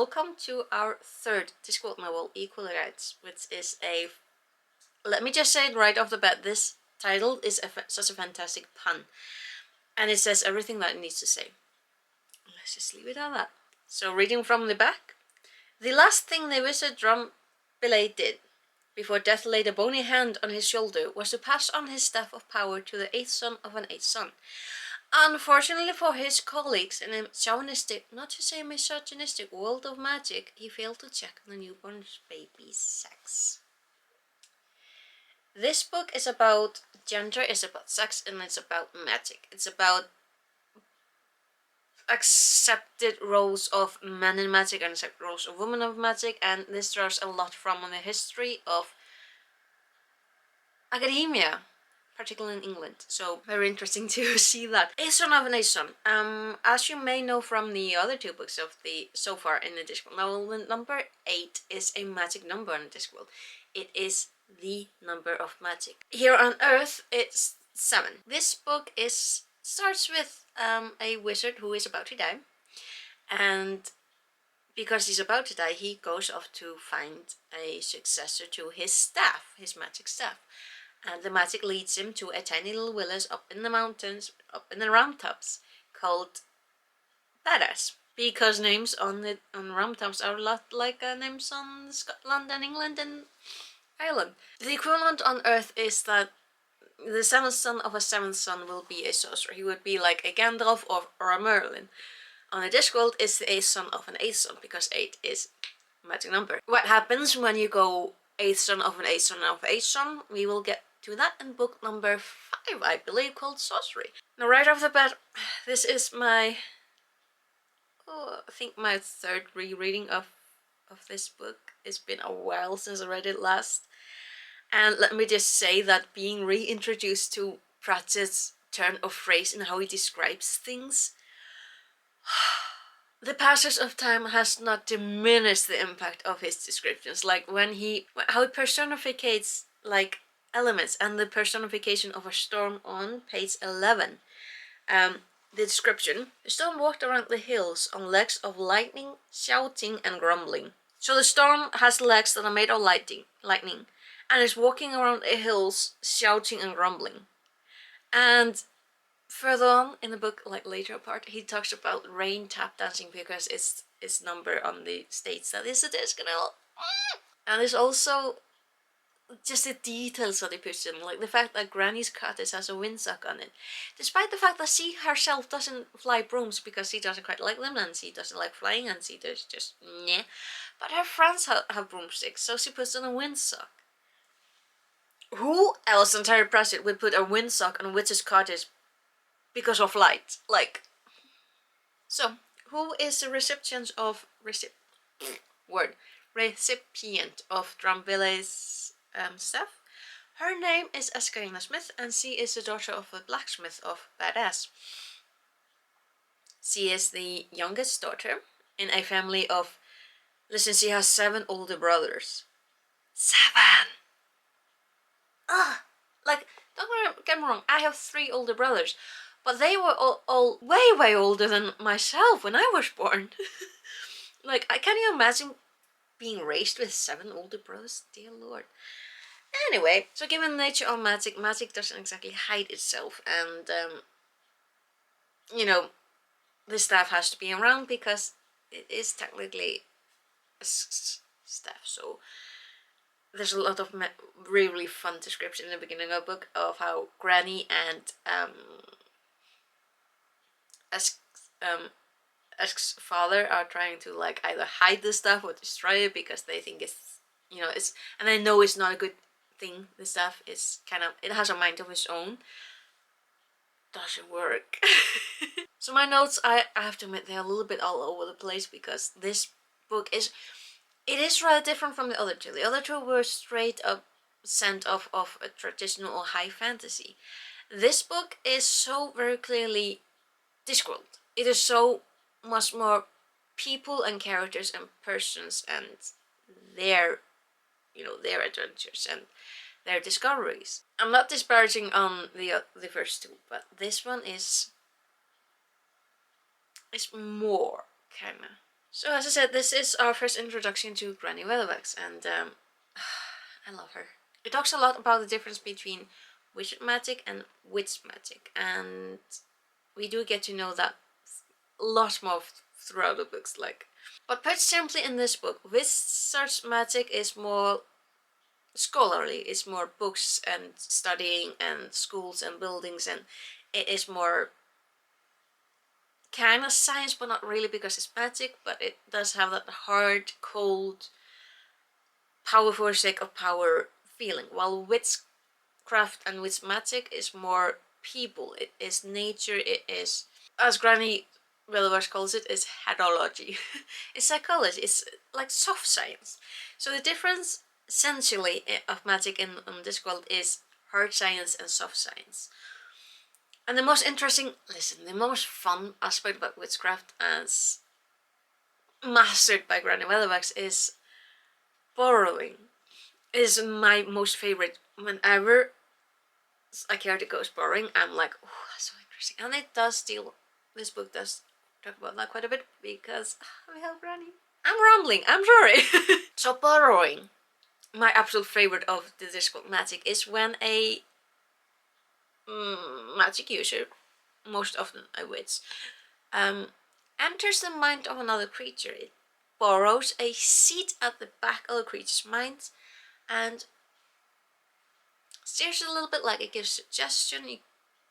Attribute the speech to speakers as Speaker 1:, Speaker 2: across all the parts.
Speaker 1: welcome to our third Discworld novel, Equally Rites, which is a... Let me just say it right off the bat, this title is such a fantastic pun. And it says everything that it needs to say. Let's just leave it at that. So reading from the back. The last thing the wizard Drumbelay did, before death laid a bony hand on his shoulder, was to pass on his staff of power to the 8th son of an 8th son. Unfortunately for his colleagues in a chauvinistic, not to say misogynistic, world of magic, he failed to check on the newborn baby's sex. This book is about gender, it's about sex, and it's about magic. It's about accepted roles of men in magic and accepted roles of women of magic, and this draws a lot from the history of academia, particularly in England. So very interesting to see that. A son of an A son. As you may know from the other two books of the so far in the Discworld novel, number 8 is a magic number in Discworld. It is the number of magic. Here on Earth, it's 7. This book starts with a wizard who is about to die, and because he's about to die, he goes off to find a successor to his staff, his magic staff. And the magic leads him to a tiny little village up in the mountains, up in the round tops, called Badass. Because names on round tops are a lot like names on Scotland and England and Ireland. The equivalent on Earth is that the 7th son of a 7th son will be a sorcerer. He would be like a Gandalf or a Merlin. On the Discworld, it's the 8th son of an 8th son, because 8 is a magic number. What happens when you go 8th son of an 8th son of an 8th son? We will get to that in book number 5, I believe, called Sorcery. Now, right off the bat, this is my... I think my 3rd rereading of this book. It's been a while since I read it last. And let me just say that being reintroduced to Pratchett's turn of phrase and how he describes things, the passage of time has not diminished the impact of his descriptions. Like how he personificates like elements, and the personification of a storm on page 11. The description: the storm walked around the hills on legs of lightning, shouting and grumbling. So the storm has legs that are made of lightning, and is walking around the hills shouting and grumbling. And further on in the book, like later part, he talks about rain tap dancing because it's number on the states that is a disconnect. And there's also just the details that he puts in, like the fact that Granny's cottage has a windsock on it, despite the fact that she herself doesn't fly brooms because she doesn't quite like them, and she doesn't like flying, and she does just meh. But her friends have broomsticks, so she puts on a windsock. Who else in Terry Pratchett would put a windsock on a witch's cottage because of light? Like, so who is the recipient of Drumbelay's staff? Her name is Eskarina Smith, and she is the daughter of a blacksmith of Badass. She is the youngest daughter in a family of, listen, she has 7 older brothers. 7! Like, don't get me wrong, I have 3 older brothers, but they were all way older than myself when I was born. Like, can you imagine being raised with 7 older brothers? Dear Lord. Anyway, so given the nature of magic, magic doesn't exactly hide itself, and you know, the staff has to be around because it is technically a staff. So there's a lot of really fun description in the beginning of the book of how Granny and Esk's father are trying to like either hide the stuff or destroy it because they think it's, you know, it's, and they know it's not a good thing. The stuff is kind of, it has a mind of its own. Doesn't work. So my notes, I have to admit, they're a little bit all over the place because this book is, it is rather different from the other two. The other two were straight up sent off of a traditional or high fantasy. This book is so very clearly Discworld. It is so much more people and characters and persons and their, you know, their adventures and their discoveries. I'm not disparaging on the first two, but this one is more kinda. So as I said, this is our first introduction to Granny Weatherwax, and I love her. It talks a lot about the difference between wizard magic and witch magic, and we do get to know that a lot more throughout the books. But put simply, in this book, wizard's magic is more scholarly. It's more books and studying and schools and buildings, and it is more kind of science, but not really because it's magic. But it does have that hard, cold, power for the sake of power feeling. While witchcraft and witch magic is more people. It is nature. It is, as Granny Weatherwax calls it, is headology. It's psychology. It's like soft science. So the difference essentially of magic in Discworld is hard science and soft science. And the most interesting, listen, the most fun aspect about witchcraft as mastered by Granny Weatherwax is borrowing. Is my most favorite. Whenever a character goes borrowing, I'm like, oh, that's so interesting. And it does deal, this book does talk about that quite a bit because we have Granny. I'm rambling, I'm sorry. So borrowing, my absolute favorite of the Discworld magic is when a magic user, most often a witch, enters the mind of another creature. It borrows a seat at the back of the creature's mind and steers it a little bit, like it gives suggestion.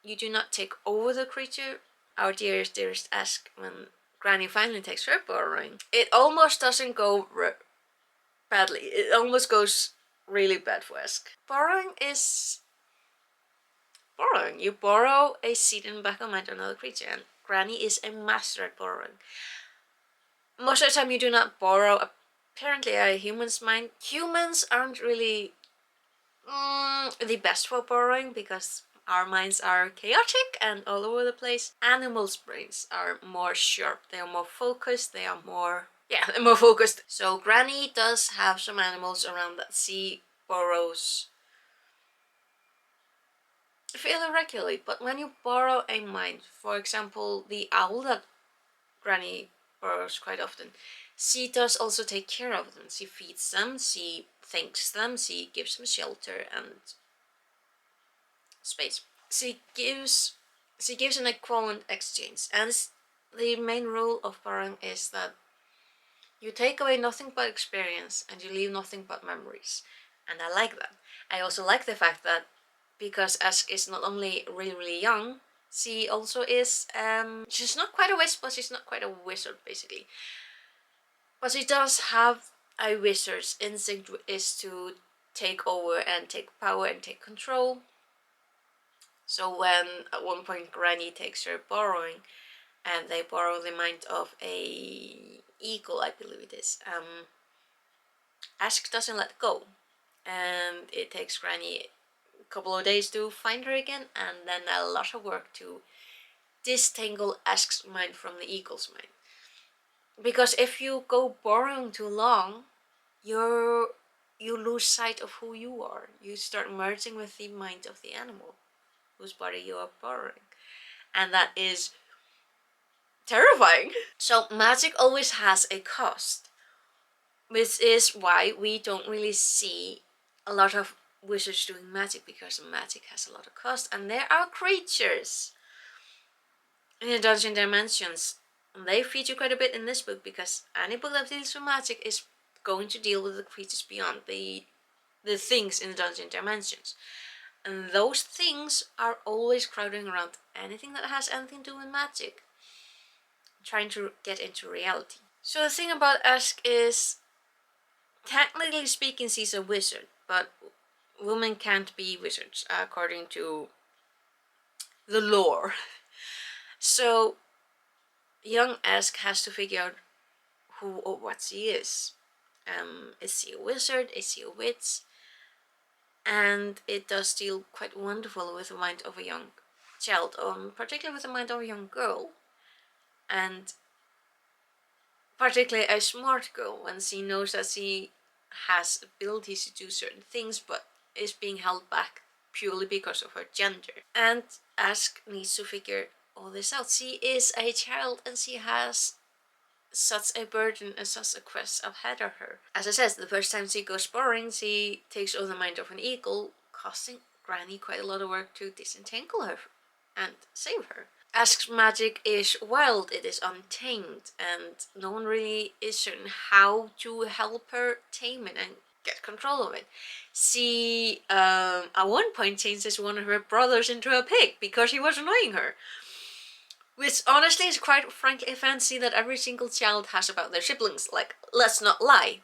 Speaker 1: You do not take over the creature. Our dearest Esk, when Granny finally takes her borrowing, it almost doesn't go badly. It almost goes really bad for Esk. Borrowing is borrowing. You borrow a seat in the back of mind of another creature, and Granny is a master at borrowing. Most of the time you do not borrow apparently a human's mind. Humans aren't really the best for borrowing because our minds are chaotic and all over the place. Animals' brains are more sharp. They are more focused. They are more, yeah, they're more focused. So Granny does have some animals around that she borrows fairly regularly. But when you borrow a mind, for example, the owl that Granny borrows quite often, she does also take care of them. She feeds them, she thanks them, she gives them shelter and space. She gives an equivalent exchange, and the main rule of borrowing is that you take away nothing but experience and you leave nothing but memories. And I like that. I also like the fact that because Ask is not only really young, she also is she's not quite a witch, but she's not quite a wizard basically. But she does have a wizard's instinct, is to take over and take power and take control. So when at one point Granny takes her borrowing, and they borrow the mind of a eagle, I believe it is, Ask doesn't let go, and it takes Granny a couple of days to find her again, and then a lot of work to disentangle Ask's mind from the eagle's mind. Because if you go borrowing too long, you lose sight of who you are. You start merging with the mind of the animal whose body you are borrowing, and that is terrifying. So magic always has a cost, which is why we don't really see a lot of wizards doing magic, because magic has a lot of cost, and there are creatures in the dungeon dimensions. And they feature quite a bit in this book, because any book that deals with magic is going to deal with the creatures beyond, the things in the dungeon dimensions. And those things are always crowding around anything that has anything to do with magic, trying to get into reality. So the thing about Ask is, technically speaking, she's a wizard, but women can't be wizards according to the lore. So young Ask has to figure out who or what she is. Is she a wizard? Is she a witch? And it does deal quite wonderful with the mind of a young child, particularly with the mind of a young girl, and particularly a smart girl, when she knows that she has abilities to do certain things but is being held back purely because of her gender. And Ask needs to figure all this out. She is a child and she has such a burden and such a quest ahead of her. As I said, the first time she goes exploring, she takes all the mind of an eagle, costing Granny quite a lot of work to disentangle her and save her. Ask's magic is wild, it is untamed, and no one really is certain how to help her tame it and get control of it. She, at one point, changes one of her brothers into a pig because he was annoying her. Which honestly is quite frankly a fantasy that every single child has about their siblings. Like, let's not lie.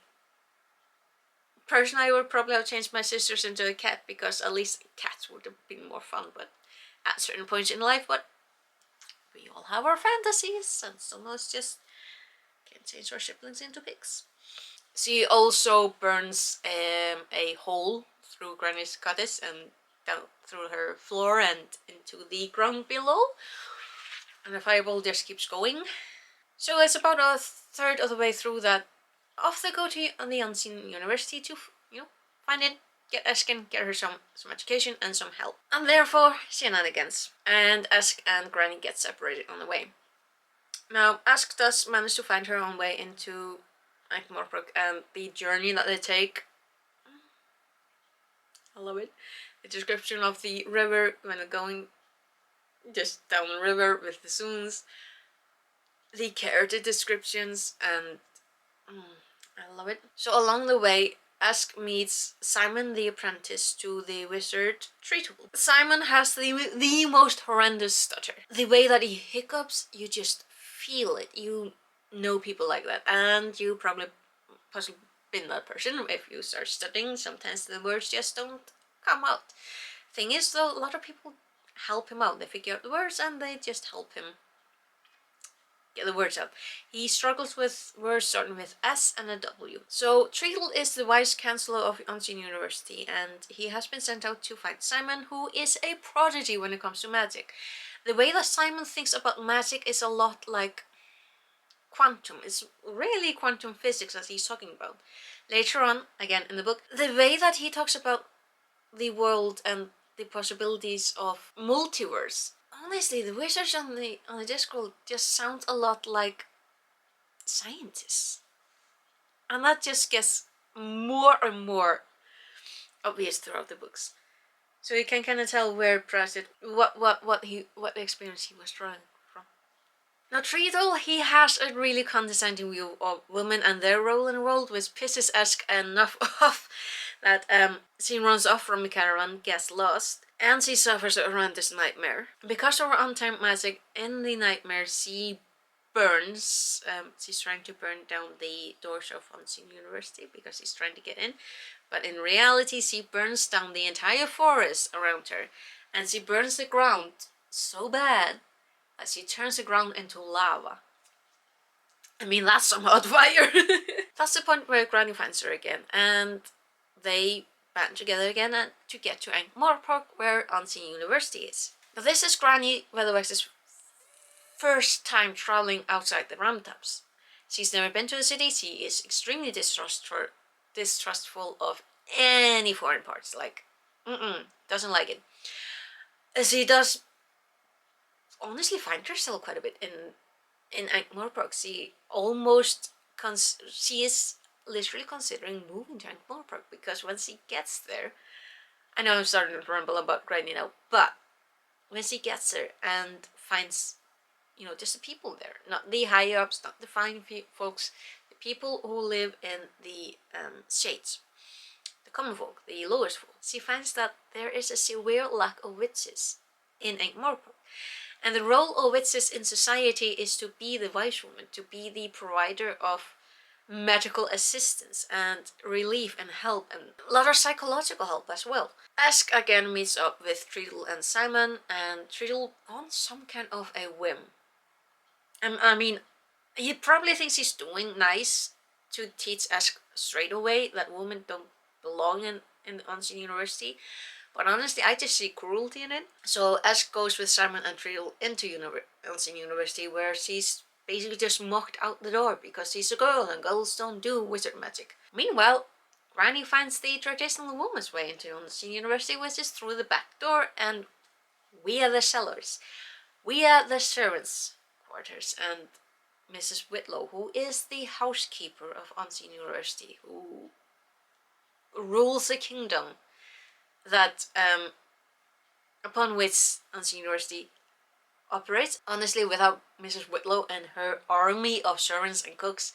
Speaker 1: Personally, I would probably have changed my sisters into a cat because at least cats would have been more fun, but at certain points in life, but we all have our fantasies, and some of us just can change our siblings into pigs. She also burns a hole through Granny's cottage and down through her floor and into the ground below. And the fireball just keeps going. So it's about a third of the way through that off they go to the Unseen University to, find it, get Eskin, get her some education and some help. And therefore, shenanigans. And Esk and Granny get separated on the way. Now, Esk does manage to find her own way into Ankh-Morpork, and the journey that they take, I love it. The description of the river when they're going just down the river with the zoons, the character descriptions, and I love it. So along the way, Esk meets Simon the apprentice to the wizard Treacle. Simon has the most horrendous stutter. The way that he hiccups, you just feel it. You know people like that, and you probably possibly been that person. If you start studying, sometimes the words just don't come out. Thing is though, a lot of people help him out. They figure out the words and they just help him get the words out. He struggles with words starting with S and a W. So Treacle is the vice chancellor of Unseen University, and he has been sent out to fight Simon, who is a prodigy when it comes to magic. The way that Simon thinks about magic is a lot like quantum. It's really quantum physics that he's talking about. Later on, again in the book, the way that he talks about the world and the possibilities of multiverse. Honestly, the wizards on the Discworld just sound a lot like scientists, and that just gets more and more obvious throughout the books. So you can kind of tell where Pratchett, what experience he was drawing from. Now Treacle, he has a really condescending view of women and their role in the world, which pisses Esk enough off that she runs off from the caravan, gets lost, and she suffers a horrendous nightmare. Because of her untamed magic, in the nightmare she burns, she's trying to burn down the doors of Unseen University because she's trying to get in, but in reality she burns down the entire forest around her, and she burns the ground so bad that she turns the ground into lava. I mean, that's some hot fire! That's the point where Granny finds her again, and they band together again to get to Ankh-Morpork, where Unseen University is. Now this is Granny Weatherwax's first time traveling outside the Ramtops. She's never been to the city. She is extremely distrustful of any foreign parts. Like, doesn't like it. She does honestly find herself quite a bit in Ankh-Morpork. She is literally considering moving to Ankh-Morpork, because when she gets there, I know I'm starting to ramble about Granny now, but when she gets there and finds, just the people there, not the higher ups, not the fine folks, the people who live in the shades, the common folk, the lowest folk, she finds that there is a severe lack of witches in Ankh-Morpork. And the role of witches in society is to be the wise woman, to be the provider of medical assistance and relief and help, and a lot of psychological help as well. Esk again meets up with Treacle and Simon, and Treacle on some kind of a whim. I mean, he probably thinks he's doing nice to teach Esk straight away that women don't belong in Unseen University, but honestly, I just see cruelty in it. So Esk goes with Simon and Treacle into Unseen University, where she's basically just mocked out the door because she's a girl and girls don't do wizard magic. Meanwhile, Granny finds the traditional woman's way into Unseen University, which is through the back door and via the cellars, via the servants' quarters, and Mrs. Whitlow, who is the housekeeper of Unseen University, who rules a kingdom that upon which Unseen University operates. Honestly, without Mrs. Whitlow and her army of servants and cooks,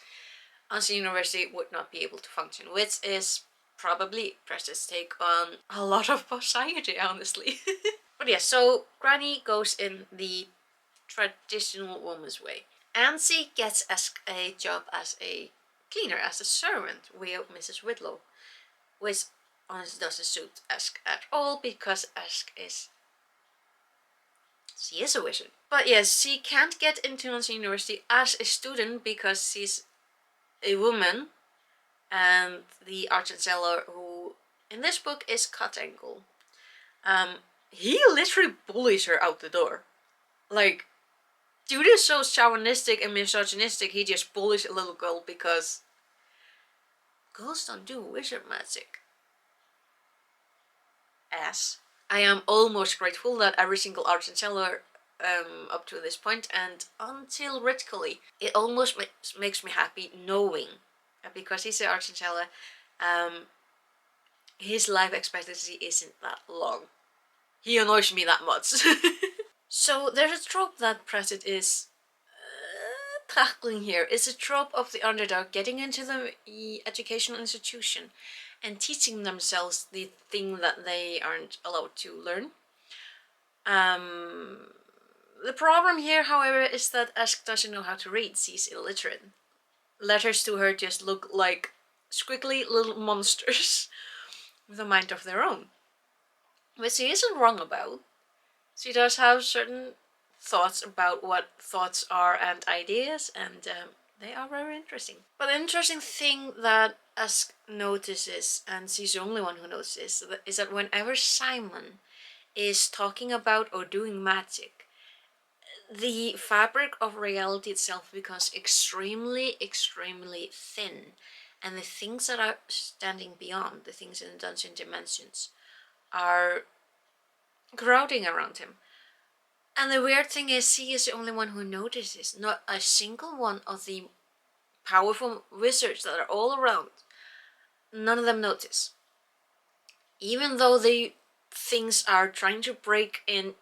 Speaker 1: Unseen University would not be able to function, which is probably Precious' take on a lot of society, honestly. But yeah, so Granny goes in the traditional woman's way. Ansi gets a job as a cleaner, as a servant with Mrs. Whitlow, which honestly doesn't suit Esk at all because she is a wizard. But yes, she can't get into Unseen University as a student because she's a woman, and the art chancellor, who in this book is Cut Ankle, he literally bullies her out the door. Like, dude is so chauvinistic and misogynistic, he just bullies a little girl because girls don't do wizard magic. Ass. I am almost grateful that every single art chancellor up to this point and until Ritcully, it almost makes me happy knowing because he's an art chancellor, his life expectancy isn't that long. He annoys me that much. So there's a trope that Pratchett is tackling here. It's a trope of the underdog getting into the educational institution and teaching themselves the thing that they aren't allowed to learn. The problem here, however, is that Ask doesn't know how to read. She's illiterate. Letters to her just look like squiggly little monsters with a mind of their own. Which she isn't wrong about. She does have certain thoughts about what thoughts are and ideas, and they are very interesting. But the interesting thing that Ask notices, and she's the only one who notices, is that whenever Simon is talking about or doing magic, the fabric of reality itself becomes extremely, extremely thin, and the things that are standing beyond, the things in the dungeon dimensions, are crowding around him. And the weird thing is, he is the only one who notices. Not a single one of the powerful wizards that are all around, none of them notice. Even though the things are trying to break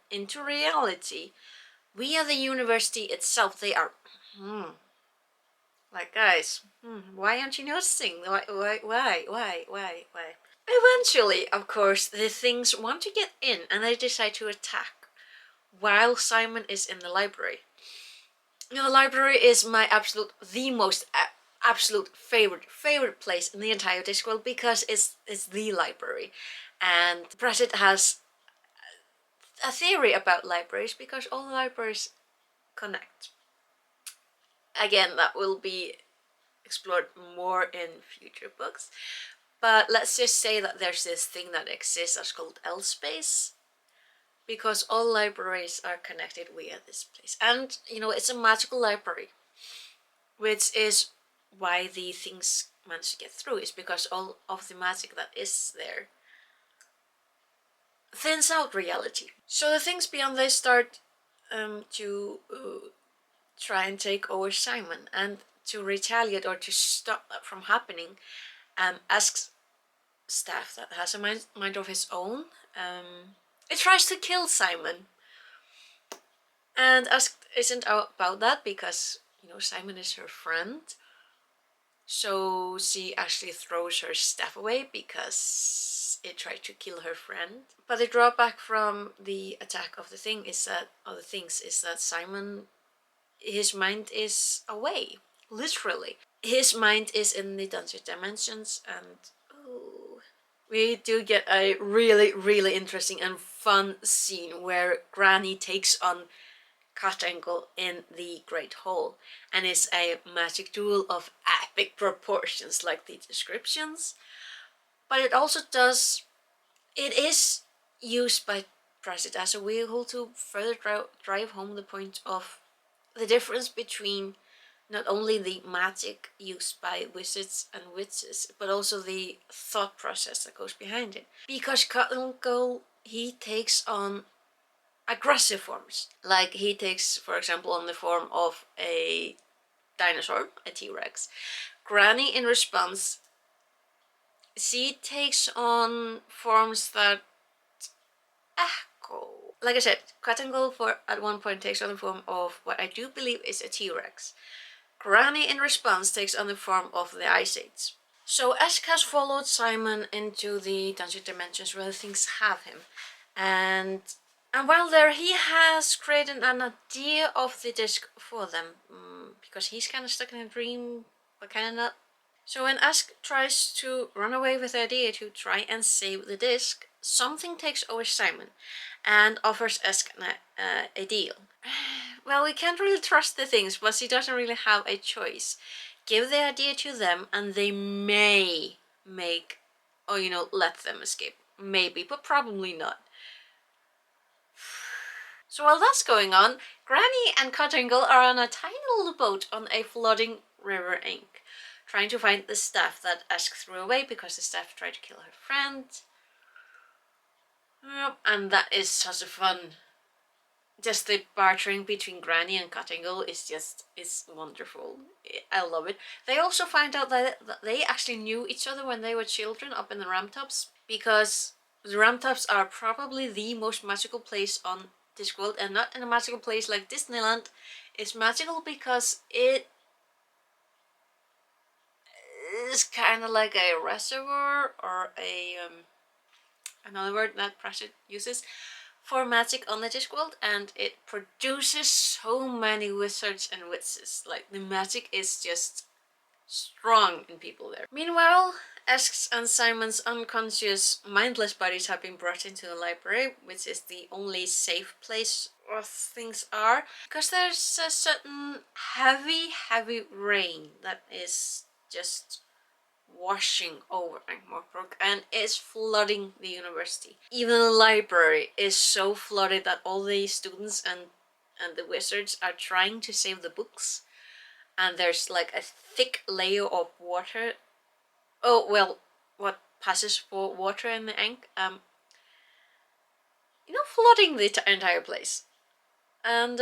Speaker 1: into reality, via the university itself, they are like, guys, why aren't you noticing? Why? Eventually, of course, the things want to get in and they decide to attack while Simon is in the library. The library is my the most absolute favorite place in the entire Discworld because it's the library, and Pratchett has a theory about libraries because all the libraries connect. Again, that will be explored more in future books, but let's just say that there's this thing that exists that's called L-Space, because all libraries are connected via this place. And, it's a magical library, which is why the things manage to get through, is because all of the magic that is there thins out reality. So the things beyond this start to try and take over Simon, and to retaliate or to stop that from happening, asks staff that has a mind of his own. It tries to kill Simon, and Ask isn't about that because Simon is her friend. So she actually throws her staff away because it tried to kill her friend. But the drawback from the attack of the things is that Simon, his mind is away, literally. His mind is in the dungeon dimensions, and we do get a really, really interesting and fun scene where Granny takes on Cut Ankle in the Great Hall, and it's a magic duel of epic proportions like the descriptions, but it is used by Pratchett as a vehicle to further drive home the point of the difference between not only the magic used by wizards and witches, but also the thought process that goes behind it. Because Cut Ankle, he takes on aggressive forms. Like, he takes, for example, on the form of a dinosaur, a T-Rex. Granny, in response, she takes on forms that echo. Like I said, Cottingle at one point takes on the form of what I do believe is a T-Rex. Granny, in response, takes on the form of the Ice Age. So Esk has followed Simon into the dungeon dimensions where things have him, and while there, he has created an idea of the disc for them, because he's kind of stuck in a dream, but kind of not. So when Esk tries to run away with the idea to try and save the disc, something takes over Simon and offers Esk a deal. Well, we can't really trust the things, but he doesn't really have a choice. Give the idea to them and they may make, or let them escape. Maybe, but probably not. So while that's going on, Granny and Cottingle are on a tiny little boat on a flooding river Ink, trying to find the staff that Esk threw away because the staff tried to kill her friend. And that is such a fun. Just the bartering between Granny and Cottingle is wonderful. I love it. They also find out that they actually knew each other when they were children up in the Ramtops, because the Ramtops are probably the most magical place on Discworld, and not in a magical place like Disneyland. It's magical because it is kind of like a reservoir, or a another word that Pratchett uses for magic on the Discworld, and it produces so many wizards and witches. Like, the magic is just strong in people there. Meanwhile, Esk's and Simon's unconscious, mindless bodies have been brought into the library, which is the only safe place where things are, because there's a certain heavy rain that is just washing over Ankh-Morpork and is flooding the university. Even the library is so flooded that all the students and the wizards are trying to save the books, and there's like a thick layer of water. Oh, well, what passes for water in the Ankh, flooding the entire place. And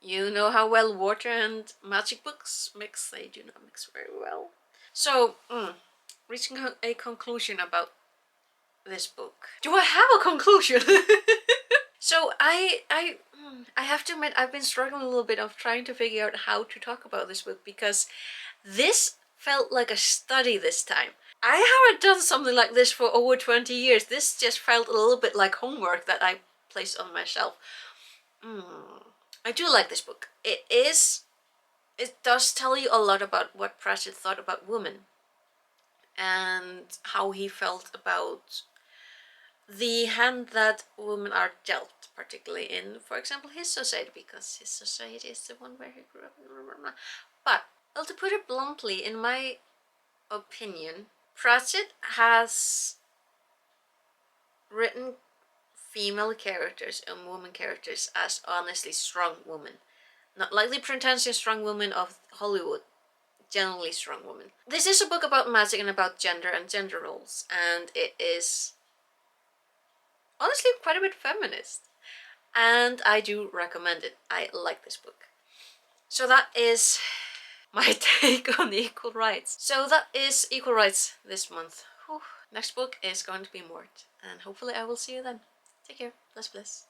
Speaker 1: you know how well water and magic books mix. They do not mix very well. So, reaching a conclusion about this book. Do I have a conclusion? So I have to admit, I've been struggling a little bit of trying to figure out how to talk about this book, because this felt like a study this time. I haven't done something like this for over 20 years. This just felt a little bit like homework that I placed on my shelf. I do like this book. It does tell you a lot about what Pratchett thought about women, and how he felt about the hand that women are dealt, particularly in, for example, his society, because his society is the one where he grew up. But, well, to put it bluntly, in my opinion, Pratchett has written female characters and woman characters as honestly strong women. Not like the pretentious strong women of Hollywood, generally strong women. This is a book about magic and about gender and gender roles, and it is honestly quite a bit feminist. And I do recommend it. I like this book. So that is my take on Equal Rites. So that is Equal Rites this month. Whew. Next book is going to be Mort, and hopefully I will see you then. Take care. Bless, bless.